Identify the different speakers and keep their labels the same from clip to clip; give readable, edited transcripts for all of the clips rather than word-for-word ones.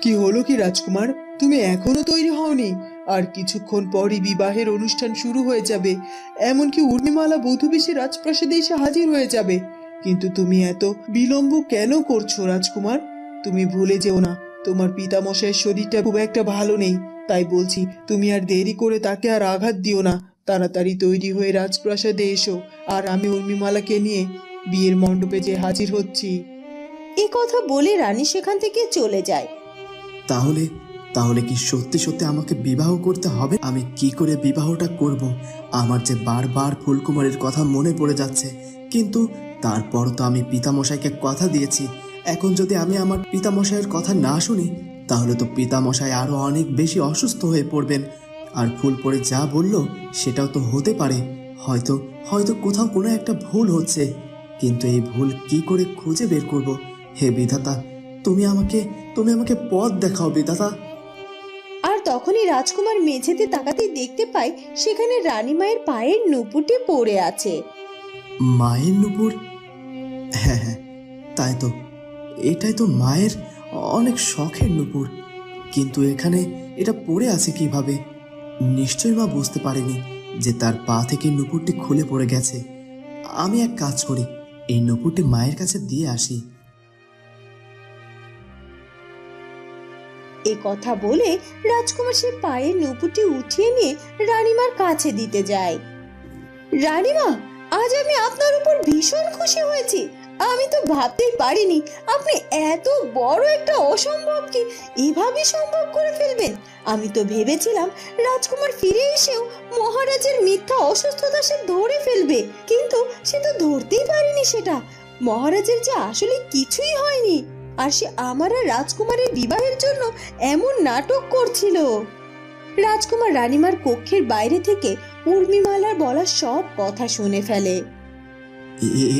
Speaker 1: কি হলো কি রাজকুমার, তুমি এখনো তৈরি হওনি? আর কিছুক্ষণ পরই বিবাহের অনুষ্ঠান শুরু হয়ে যাবে। এমনকি উর্মিমালা বধূবেশে রাজপ্রাসাদে এসে হাজির হয়ে যাবে। কিন্তু তুমি এত বিলম্ব কেন করছো রাজকুমার? তুমি ভুলে যেও না, তোমার পিতামশাইয়ের শরীরটা খুব একটা ভালো নেই। তাই বলছি, তুমি আর দেরি করে তাকে আর আঘাত দিও না। তাড়াতাড়ি তৈরি হয়ে রাজপ্রাসাদে এসো, আর আমি উর্মিমালাকে নিয়ে বিয়ের মণ্ডপে যে হাজির হচ্ছি।
Speaker 2: এ কথা বলে রানী সেখান থেকে চলে যায়।
Speaker 3: তাহলে তাহলে কি সত্যি সত্যি আমাকে বিবাহ করতে হবে? আমি কি করে বিবাহটা করব? আমার যে বারবার ফুলকুমারীর কথা মনে পড়ে যাচ্ছে, কিন্তু তারপর তো আমি পিতামশাইকে কথা দিয়েছি। এখন যদি আমি আমার পিতামশাইয়ের কথা না শুনি, তাহলে তো পিতামশাই আরো অনেক বেশি অসুস্থ হয়ে পড়বেন। আর ফুলপরি যা বলল সেটাও তো হতে পারে। হয়তো হয়তো কোথাও কোনো একটা ভুল হচ্ছে, কিন্তু এই ভুল কি করে খুঁজে বের করব? হে বিধাতা, তুমি আমাকে পথ দেখাও বিধাতা।
Speaker 2: আর তখনই রাজকুমার মেঝেতে তাকাতেই দেখতে পায় সেখানে রানীমায়ের পায়ের নুপুরটি পড়ে আছে।
Speaker 3: মায়ের নুপুর? হ্যাঁ হ্যাঁ, তাই তো, এটাই তো মায়ের অনেক শখের নুপুর। কিন্তু এখানে এটা পড়ে আছে কিভাবে? নিশ্চয়ই মা বুঝতে পারেনি যে তার পা থেকে নুপুরটি খুলে পড়ে গেছে। আমি এক কাজ করি, এই নুপুরটি মায়ের কাছে দিয়ে আসি।
Speaker 2: এ কথা বলে রাজকুমার সে পায়ের নুপুরটি উঠিয়ে নিয়ে রানীমার কাছে দিতে যায়। রানীমা, আজ আমি আপনার উপর ভীষণ খুশি হয়েছি। আমি তো ভাবতেই পারিনি আপনি এত বড় একটা অসম্ভবকে এভাবে সম্ভব করে ফেলবেন। আমি তো ভেবেছিলাম রাজকুমার ফিরে এসেও মহারাজের মিথ্যা অসুস্থতা সে ধরে ফেলবে, কিন্তু সে তো ধরতেই পারেনি সেটা। মহারাজের যে আসলে কিছুই হয়নি, আর সে আমার আর রাজকুমারের বিবাহের জন্য এমন নাটক করছিল। রাজকুমার রানীমার কক্ষের বাইরে থেকে উর্মিমালার বলা সব কথা শুনে ফেলে।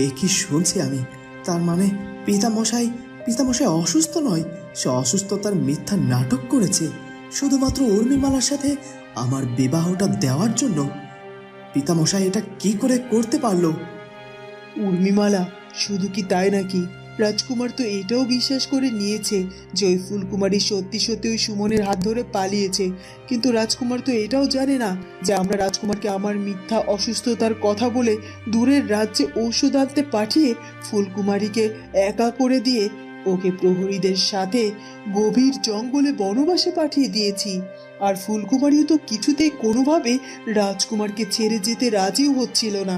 Speaker 3: এ কি শুনছি আমি? তার মানে পিতামশাই পিতামশাই অসুস্থ নয়, সে অসুস্থতার মিথ্যা নাটক করেছে শুধুমাত্র উর্মিমালার সাথে আমার বিবাহটা দেওয়ার জন্য। পিতামশাই এটা কি করে করতে পারলো?
Speaker 1: উর্মিমালা, শুধু কি তাই নাকি, রাজকুমার তো এটাও বিশ্বাস করে নিয়েছে যে ওই ফুলকুমারী সত্যি সত্যি ওই সুমনের হাত ধরে পালিয়েছে। কিন্তু রাজকুমার তো এটাও জানে না যে আমরা রাজকুমারকে আমার মিথ্যা অসুস্থতার কথা বলে দূরের রাজ্যে ঔষধ আনতে পাঠিয়ে ফুলকুমারীকে একা করে দিয়ে ওকে প্রহরীদের সাথে গভীর জঙ্গলে বনবাসে পাঠিয়ে দিয়েছি। আর ফুলকুমারীও তো কিছুতেই কোনোভাবে রাজকুমারকে ছেড়ে যেতে রাজিও হচ্ছিল না।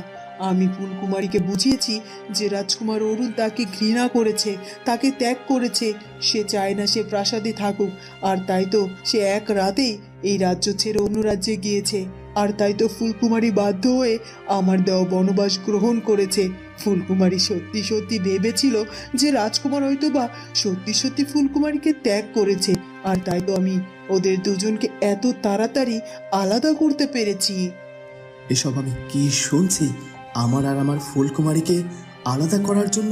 Speaker 1: আমি ফুলকুমারীকে বুঝিয়েছি যে রাজকুমার অরুণ তাকে ঘৃণা করেছে, তাকে ত্যাগ করেছে। সে চায় না সে প্রাসাদে থাকুক, আর তাই তো সে এক রাতেই এই রাজ্য ছেড়ে অন্য রাজ্যে গিয়েছে। আর তাই তো ফুলকুমারী বাধ্য হয়ে আমার দেওয়া বনবাস গ্রহণ করেছে। ফুলকুমারী সত্যি সত্যি ভেবেছিল যে রাজকুমার হয়তোবা সত্যি সত্যি ফুলকুমারীকে ত্যাগ করেছে, আর তাই তো আমি ওদের দুজনকে এত তাড়াতাড়ি আলাদা করতে পেরেছি।
Speaker 3: এসব আমি কি শুনছি? আমার আর আমার ফুলকুমারীকে আলাদা করার জন্য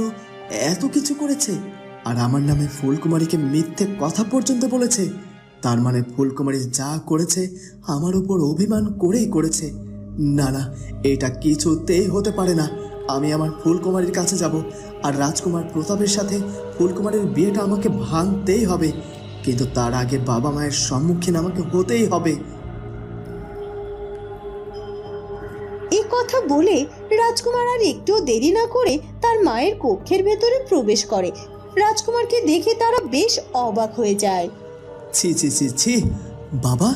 Speaker 3: এত কিছু করেছে, আর আমার নামে ফুলকুমারীকে মিথ্যে কথা পর্যন্ত বলেছে। তার মানে ফুলকুমারী যা করেছে আমার উপর অভিমান করেই করেছে। না না, এটা কিছুতেই হতে পারে না। আমি আমার ফুলকুমারীর কাছে যাব, আর রাজকুমার প্রতাপের সাথে ফুলকুমারীর বিয়েটা আমাকে ভাঙতেই হবে। কিন্তু তার আগে বাবা মায়ের সম্মুখীন আমাকে হতেই হবে।
Speaker 2: এই কথা বলে রাজকুমার আর একটু দেরি না করে তার মায়ের কক্ষের ভেতরে প্রবেশ করে। রাজকুমারকে দেখে তারা বেশ অবাক হয়ে যায়।
Speaker 3: ছি ছি ছি ছি! বাবা,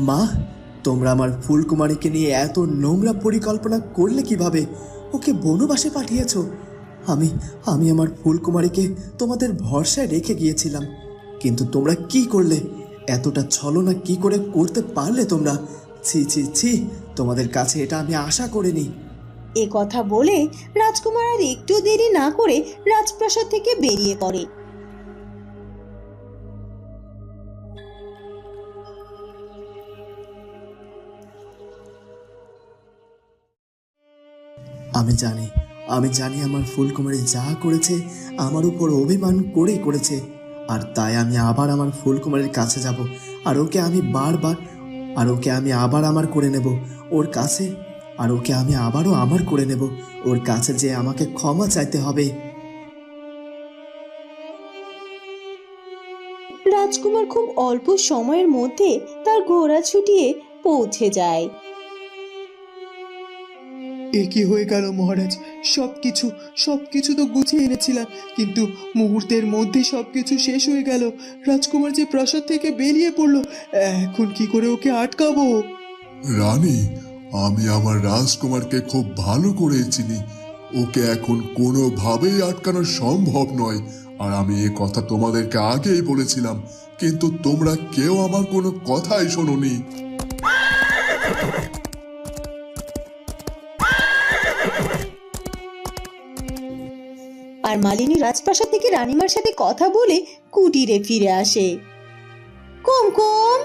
Speaker 3: মা, তোমরা আমার ফুলকুমারীকে নিয়ে এত নোংরা পরিকল্পনা করলে কিভাবে? ওকে বনবাসে পাঠিয়েছ। আমি আমি আমার ফুলকুমারীকে তোমাদের ভরসায় রেখে গিয়েছিলাম, কিন্তু তোমরা কি করলে? এতটা ছলনা কি করে করতে পারলে তোমরা? ছি ছি ছি! তোমাদের কাছে এটা আমি আশা করিনি।
Speaker 2: এ কথা বলে রাজকুমার আর একটু দেরি না করে রাজপ্রাসাদ থেকে বেরিয়ে পড়ে।
Speaker 3: আমি জানি আমার ফুলকুমারী যা করেছে আমার উপর অভিমান করেই করেছে। আর তাই আমি আবার আমার ফুলকুমারীর কাছে যাব, আর ওকে আমি আবার আমার করে নেব ওর কাছে। আর ওকে আমি আবারও আমার করে নেব ওর কাছে, যে আমাকে ক্ষমা চাইতে হবে।
Speaker 2: রাজকুমার খুব অল্প সময়ের মধ্যে তার ঘোড়া ছুটিয়ে পৌঁছে যায়।
Speaker 1: এ কি হয়ে গেল মহারাজ? সবকিছু সবকিছু তো গুছিয়ে এনেছিলাম, কিন্তু মুহূর্তের মধ্যে সবকিছু শেষ হয়ে গেল। রাজকুমার যে প্রাসাদ থেকে বেরিয়ে পড়লো, এখন কি করে ওকে আটকাবো?
Speaker 4: রানী, আমি আমার রাজকুমারকে খুব ভালো করে চিনি। ওকে এখন কোনোভাবেই আটকানো সম্ভব নয়। আর আমি এ কথা তোমাদেরকে আগেই বলেছিলাম, কিন্তু তোমরা কেউ আমার কোনো কথাই শোনোনি।
Speaker 2: আর মালিনী রাজপ্রাসাদ থেকে রানীমার সাথে কথা বলে কুটিরে ফিরে আসে। কুমকুম,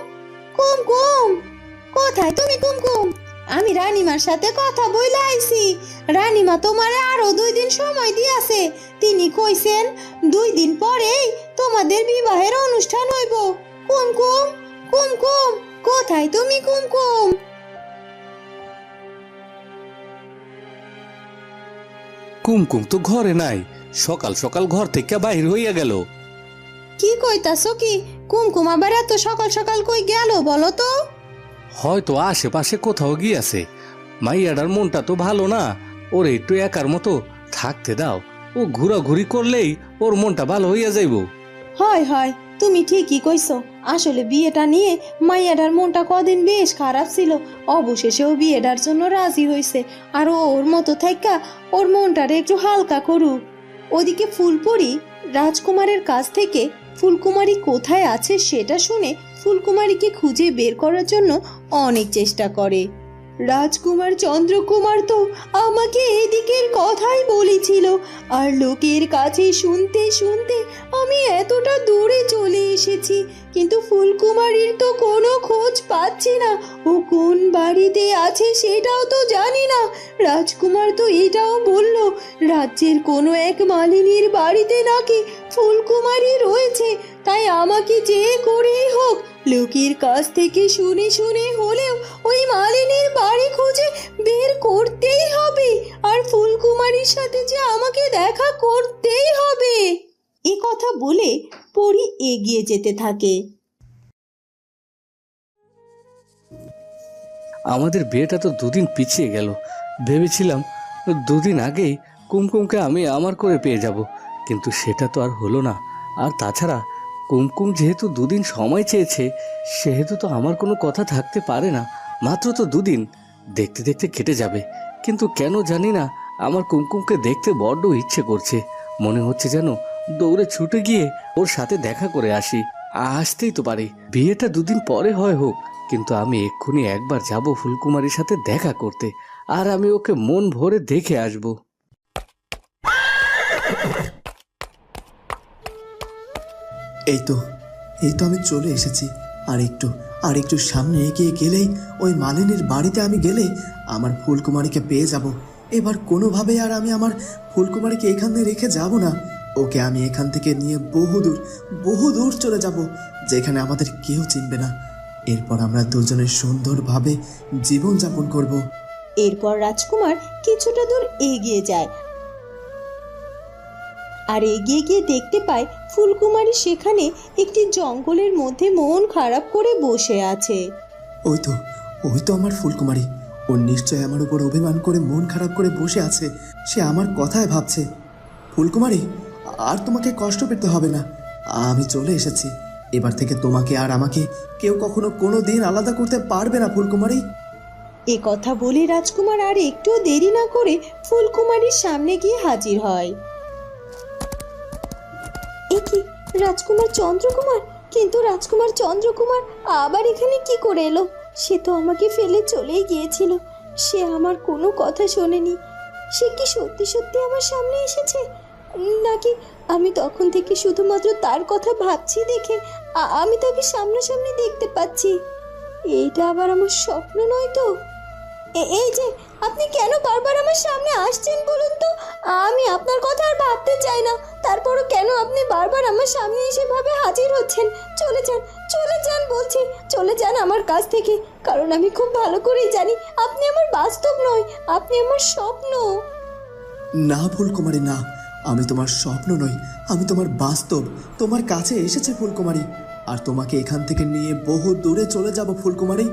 Speaker 2: কুমকুম, কোথায় তুমি কুমকুম? আমি রানীমার সাথে কথা বইলা আইছি। রানীমা তোমারে আরো 2 দিন সময় দিয়েছে। তিনি কইছেন 2 দিন পরেই তোমাদের বিবাহের অনুষ্ঠান হইব। কুমকুম, কুমকুম, কোথায় তুমি কুমকুম?
Speaker 5: কুমকুম তো ঘরে নাই, সকাল সকাল ঘর থেকে বাইর হইয়া গেল।
Speaker 2: কি কইতাছো কি? কুমকুম আবার এত সকাল সকাল কই গেল বলো তো?
Speaker 5: হয়তো আশেপাশে কোথাও গিয়াছে। মাইয়াটার মনটা তো ভালো না, ওর একটু একার মতো থাকতে দাও। ও ঘোরাঘুরি করলেই ওর মনটা ভালো হইয়া যাইব।
Speaker 2: হয় হয়, তুমি ঠিকই কইছো। আসলে বিয়েটা নিয়ে মাইয়াটার মনটা কদিন বেশ খারাপ ছিল। অবশেষে ও বিয়েটার জন্য রাজি হইছে। আর ওর মতো থাইকা ওর মনটারে একটু হালকা করুক। ওদিকে ফুলপরি রাজকুমারের কাছ থেকে ফুলকুমারী কোথায় আছে সেটা শুনে ফুলকুমারীকে খুঁজে বের করার জন্য অনেক চেষ্টা করে। রাজকুমার চন্দ্রকুমার তো আমাকে এদিকের কথাই বলেছিল, আর লোকের কাছে শুনতে শুনতে আমি এতটা দূরে চলে এসেছি, কিন্তু ফুলকুমারীর তো কোনো খোঁজ পাচ্ছি না। ও কোন বাড়িতে আছে সেটাও তো জানি না। রাজকুমার তো এটাও বলল রাজ্যের কোনো এক মালিনীর বাড়িতে নাকি ফুলকুমারী রয়েছে। তাই আমাকে যে করেই হোক লোকের কাছ থেকে শুনে শুনে হলেও ওই মালিনীর বাড়ি খুঁজে বের করতেই হবে, আর ফুলকুমারীর সাথে যে আমাকে দেখা করতেই হবে। এ কথা বলে পরী এগিয়ে যেতে থাকে।
Speaker 5: আমাদের বিয়েটা তো 2 দিন পিছিয়ে গেল। ভেবেছিলাম 2 দিন আগেই কুমকুমকে আমি আমার করে পেয়ে যাব, কিন্তু সেটা তো আর হলো না। আর তাছাড়া কুমকুম যেহেতু 2 দিন সময় চেয়েছে, সেহেতু তো আমার কোনো কথা থাকতে পারে না। মাত্র তো 2 দিন, দেখতে দেখতে কেটে যাবে। কিন্তু কেন জানি না আমার কুমকুমকে দেখতে বড্ড ইচ্ছে করছে। মনে হচ্ছে যেন দৌড়ে ছুটে গিয়ে ওর সাথে দেখা করে আসি। আসতেই তো পারি, বিয়েটা 2 দিন পরে হয় হোক, কিন্তু আমি এক্ষুনি একবার যাব ফুলকুমারীর সাথে দেখা করতে, আর আমি ওকে মন ভরে দেখে আসব।
Speaker 3: এই তো এই তো আমি চলে এসেছি। আর একটু সামনে এগিয়ে গেলেই ওই মালিনীর বাড়িতে আমি গেলে আমার ফুলকুমারীকে পেয়ে যাব। এবার কোনোভাবে আর আমি আমার ফুলকুমারীকে এখানে রেখে যাব না। ওকে আমি এখান থেকে নিয়ে বহু দূর চলে যাব, যেখানে আমাদের কেউ চিনবে না। এরপর আমরা দুজনে সুন্দরভাবে জীবনযাপন করব।
Speaker 2: এরপর রাজকুমার কিছুটা দূর এগিয়ে যায়, আর এগিয়ে গিয়ে দেখতে পায় ফুলকুমারী সেখানে একটি জঙ্গলের মধ্যে মন খারাপ করে বসে আছে।
Speaker 3: ওই তো আমার ফুলকুমারী। ও নিশ্চয় আমার উপর অভিমান করে মন খারাপ করে বসে আছে। সে আমার কথায় ভাবছে। ফুলকুমারী, আর তোমাকে কষ্ট পেতে হবে না। আমি চলে এসেছি। এবার থেকে তোমাকে আর আমাকে কেউ কখনো কোনো দিন আলাদা করতে পারবে না ফুলকুমারী।
Speaker 2: এ কথা বলে রাজকুমার আর একটু দেরি না করে ফুলকুমারীর সামনে গিয়ে হাজির হয়। এ কি রাজকুমার চন্দ্রকুমার? কিন্তু রাজকুমার চন্দ্রকুমার আবার এখানে কি করে এলো? সে তো আমাকে ফেলে চলেই গিয়েছিল। সে আমার কোনো কথা শোনেনি। সে কি সত্যি সত্যি আমার সামনে এসেছে, নাকি আমি তখন থেকে শুধুমাত্র তার কথা ভাবছি দেখে আমি তাকে সামনাসামনি দেখতে পাচ্ছি? এইটা আবার আমার স্বপ্ন নয় তো? এই যে আপনি কেন বারবার আমার সামনে আসছেন বলুন তো? আমি আপনার কথা আর ভাবতে চাই না, তারপরও কেন আপনি বারবার আমার সামনে এসে ভাবে হাজির হচ্ছেন? চলে যান বলছি, চলে যান আমার কাছ থেকে, কারণ আমি খুব ভালো করেই জানি আপনি আমার বাস্তব নয়, আপনি আমার স্বপ্ন।
Speaker 3: না ফুলকুমারী, না, আমি তোমার স্বপ্ন নই, আমি তোমার বাস্তব। তোমার কাছে এসেছে ফুলকুমারী। আর তোমাকে এখান থেকে নিয়ে বহু দূরে চলে যাব ফুলকুমারী।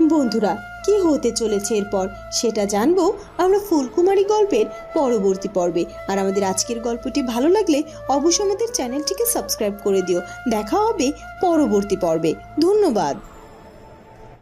Speaker 2: বন্ধুরা, কি হতে চলেছে এরপর সেটা জানবো আমরা ফুলকুমারী গল্পের পরবর্তী পর্বে। আর আমাদের আজকের গল্পটি ভালো লাগলে অবশ্যই আমাদের চ্যানেলটিকে সাবস্ক্রাইব করে দিও। দেখা হবে পরবর্তী পর্বে। ধন্যবাদ।